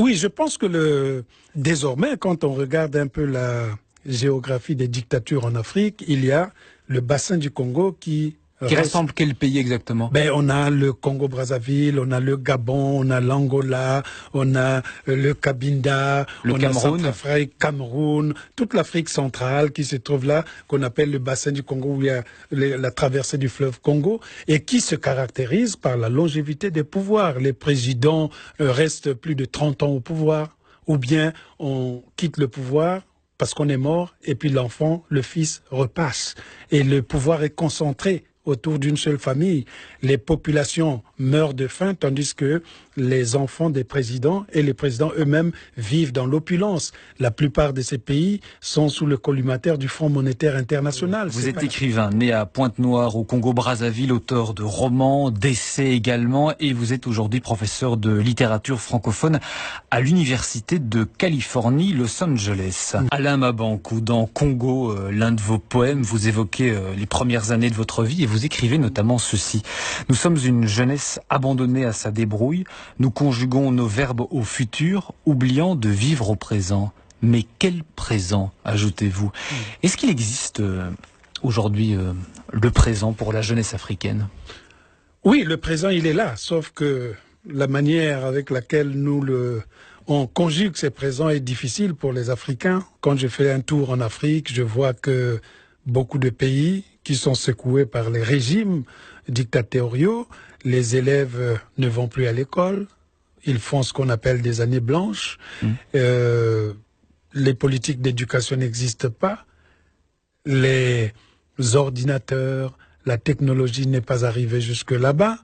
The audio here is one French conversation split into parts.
Oui, je pense que désormais, quand on regarde un peu la géographie des dictatures en Afrique, il y a le bassin du Congo qui Qui reste. rassemble quel pays exactement? Ben, on a le Congo-Brazzaville, on a le Gabon, on a l'Angola, on a le Cabinda, Le on a Cameroun? Centrafrique, Cameroun, toute l'Afrique centrale qui se trouve là, qu'on appelle le bassin du Congo, où il y a la traversée du fleuve Congo, et qui se caractérise par la longévité des pouvoirs. Les présidents restent plus de 30 ans au pouvoir, ou bien on quitte le pouvoir parce qu'on est mort, et puis l'enfant, le fils, repasse. Et le pouvoir est concentré autour d'une seule famille. Les populations meurent de faim, tandis que les enfants des présidents et les présidents eux-mêmes vivent dans l'opulence. La plupart de ces pays sont sous le collimateur du Fonds monétaire international. Vous êtes écrivain, né à Pointe-Noire, au Congo-Brazzaville, auteur de romans, d'essais également, et vous êtes aujourd'hui professeur de littérature francophone à l'Université de Californie, Los Angeles. Alain Mabankou, dans Congo, l'un de vos poèmes, vous évoquez les premières années de votre vie et vous écrivez notamment ceci. Nous sommes une jeunesse abandonnée à sa débrouille, nous conjuguons nos verbes au futur, oubliant de vivre au présent. Mais quel présent, ajoutez-vous? Est-ce qu'il existe aujourd'hui le présent pour la jeunesse africaine? Oui, le présent, il est là, sauf que la manière avec laquelle on conjugue ces présents est difficile pour les Africains. Quand je fais un tour en Afrique, je vois que beaucoup de pays qui sont secoués par les régimes dictatoriaux, les élèves ne vont plus à l'école, ils font ce qu'on appelle des années blanches, les politiques d'éducation n'existent pas, les ordinateurs, la technologie n'est pas arrivée jusque là-bas,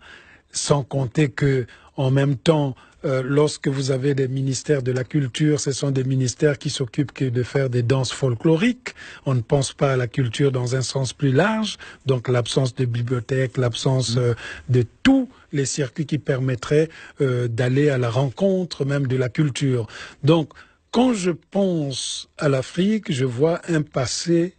sans compter que, en même temps, lorsque vous avez des ministères de la culture, ce sont des ministères qui s'occupent que de faire des danses folkloriques. On ne pense pas à la culture dans un sens plus large. Donc l'absence de bibliothèque, l'absence de tous les circuits qui permettraient d'aller à la rencontre même de la culture. Donc, quand je pense à l'Afrique, je vois un passé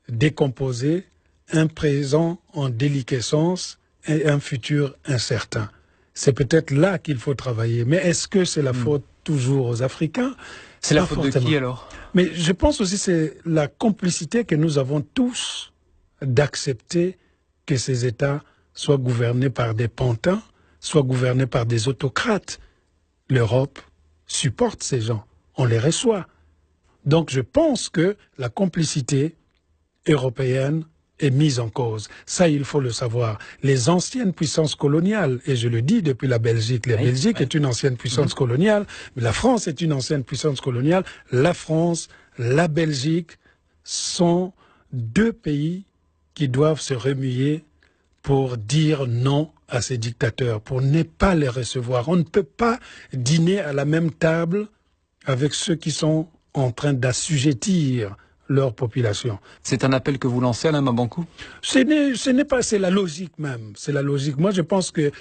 décomposé, un présent en déliquescence et un futur incertain. C'est peut-être là qu'il faut travailler. Mais est-ce que c'est la faute toujours aux Africains? C'est la Pas faute forcément. de qui alors? Mais je pense aussi que c'est la complicité que nous avons tous d'accepter que ces États soient gouvernés par des pantins, soient gouvernés par des autocrates. L'Europe supporte ces gens, on les reçoit. Donc je pense que la complicité européenne est mise en cause. Ça, il faut le savoir. Les anciennes puissances coloniales, et je le dis depuis la Belgique, la Belgique est une ancienne puissance coloniale, mais la France est une ancienne puissance coloniale. La France, la Belgique sont deux pays qui doivent se remuer pour dire non à ces dictateurs, pour ne pas les recevoir. On ne peut pas dîner à la même table avec ceux qui sont en train d'assujettir leur population. C'est un appel que vous lancez, Alain Mabankou? Ce n'est pas, c'est la logique même. C'est la logique. Moi, je pense que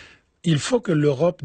il faut que l'Europe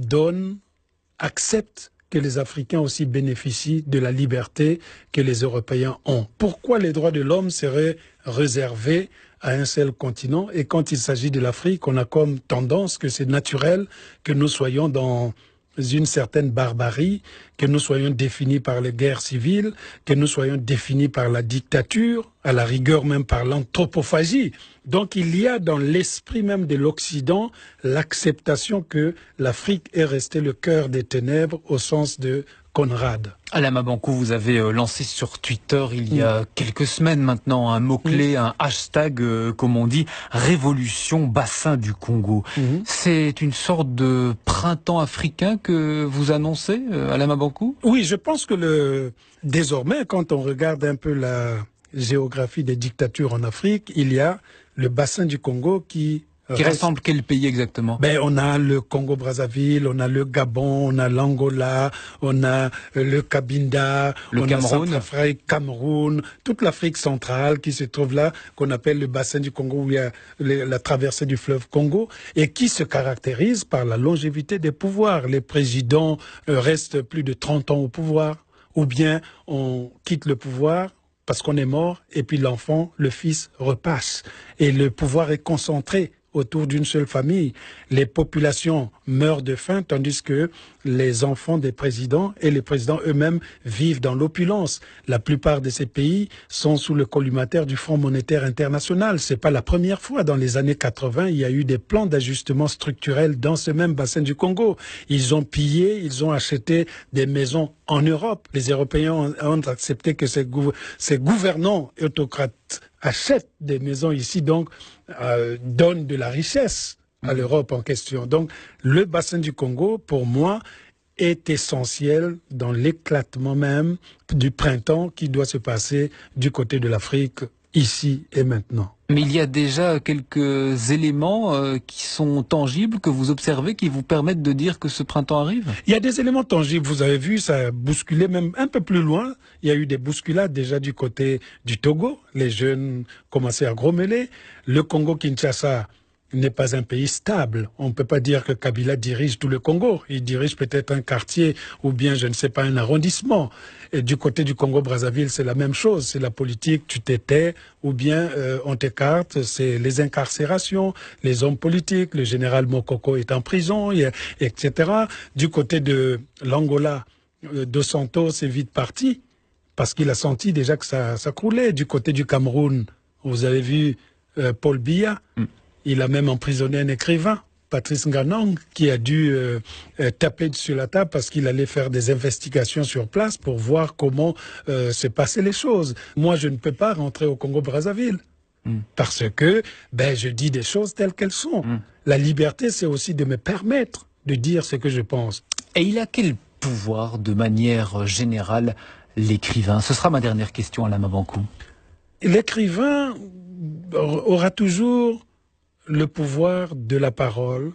accepte que les Africains aussi bénéficient de la liberté que les Européens ont. Pourquoi les droits de l'homme seraient réservés à un seul continent? Et quand il s'agit de l'Afrique, on a comme tendance que c'est naturel que nous soyons dans une certaine barbarie, que nous soyons définis par les guerres civiles, que nous soyons définis par la dictature, à la rigueur même par l'anthropophagie. Donc il y a dans l'esprit même de l'Occident l'acceptation que l'Afrique est restée le cœur des ténèbres au sens de Conrad. Alain Mabankou, vous avez lancé sur Twitter il y a quelques semaines maintenant un mot-clé, un hashtag, comme on dit, Révolution Bassin du Congo. C'est une sorte de printemps africain que vous annoncez, Alain Mabankou? Oui, je pense que désormais, quand on regarde un peu la géographie des dictatures en Afrique, il y a le bassin du Congo qui rassemble quel pays exactement? Ben, on a le Congo-Brazzaville, on a le Gabon, on a l'Angola, on a le Cabinda, le Cameroun, Centrafrique, Cameroun, toute l'Afrique centrale qui se trouve là, qu'on appelle le bassin du Congo, où il y a la traversée du fleuve Congo, et qui se caractérise par la longévité des pouvoirs. Les présidents restent plus de 30 ans au pouvoir, ou bien on quitte le pouvoir parce qu'on est mort, et puis l'enfant, le fils, repasse. Et le pouvoir est concentré autour d'une seule famille. Les populations meurent de faim, tandis que les enfants des présidents et les présidents eux-mêmes vivent dans l'opulence. La plupart de ces pays sont sous le collimateur du Fonds monétaire international. C'est pas la première fois. Dans les années 80, il y a eu des plans d'ajustement structurel dans ce même bassin du Congo. Ils ont pillé, ils ont acheté des maisons en Europe. Les Européens ont accepté que ces gouvernants autocrates achètent des maisons ici, donc donnent de la richesse à l'Europe en question. Donc, le bassin du Congo, pour moi, est essentiel dans l'éclatement même du printemps qui doit se passer du côté de l'Afrique, ici et maintenant. Mais il y a déjà quelques éléments qui sont tangibles, que vous observez, qui vous permettent de dire que ce printemps arrive? Il y a des éléments tangibles, vous avez vu, ça a bousculé même un peu plus loin. Il y a eu des bousculades déjà du côté du Togo. Les jeunes commençaient à grommeler. Le Congo-Kinshasa n'est pas un pays stable. On ne peut pas dire que Kabila dirige tout le Congo. Il dirige peut-être un quartier ou bien, je ne sais pas, un arrondissement. Et du côté du Congo-Brazzaville, c'est la même chose. C'est la politique, tu t'étais ou bien on t'écarte. C'est les incarcérations, les hommes politiques. Le général Mokoko est en prison, etc. Du côté de l'Angola, Dos Santos est vite parti parce qu'il a senti déjà que ça croulait. Du côté du Cameroun, vous avez vu Paul Biya. Il a même emprisonné un écrivain, Patrice Nganong, qui a dû taper sur la table parce qu'il allait faire des investigations sur place pour voir comment se passaient les choses. Moi, je ne peux pas rentrer au Congo-Brazzaville parce que je dis des choses telles qu'elles sont. La liberté, c'est aussi de me permettre de dire ce que je pense. Et il a quel pouvoir, de manière générale, l'écrivain? Ce sera ma dernière question, Alain Mabankou. L'écrivain aura toujours le pouvoir de la parole,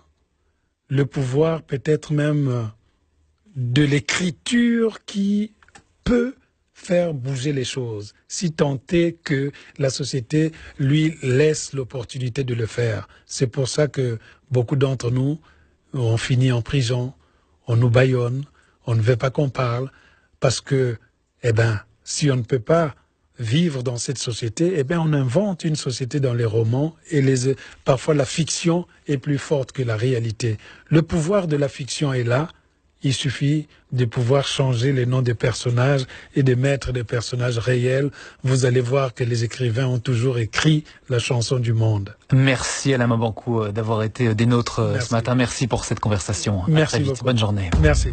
le pouvoir peut-être même de l'écriture qui peut faire bouger les choses, si tant est que la société lui laisse l'opportunité de le faire. C'est pour ça que beaucoup d'entre nous ont fini en prison, on nous bâillonne, on ne veut pas qu'on parle, parce que, si on ne peut pas vivre dans cette société, on invente une société dans les romans et parfois la fiction est plus forte que la réalité. Le pouvoir de la fiction est là. Il suffit de pouvoir changer les noms des personnages et de mettre des personnages réels. Vous allez voir que les écrivains ont toujours écrit la chanson du monde. Merci Alain Mabankou d'avoir été des nôtres ce matin. Merci pour cette conversation. Merci à très vite. beaucoup. Bonne journée. Merci.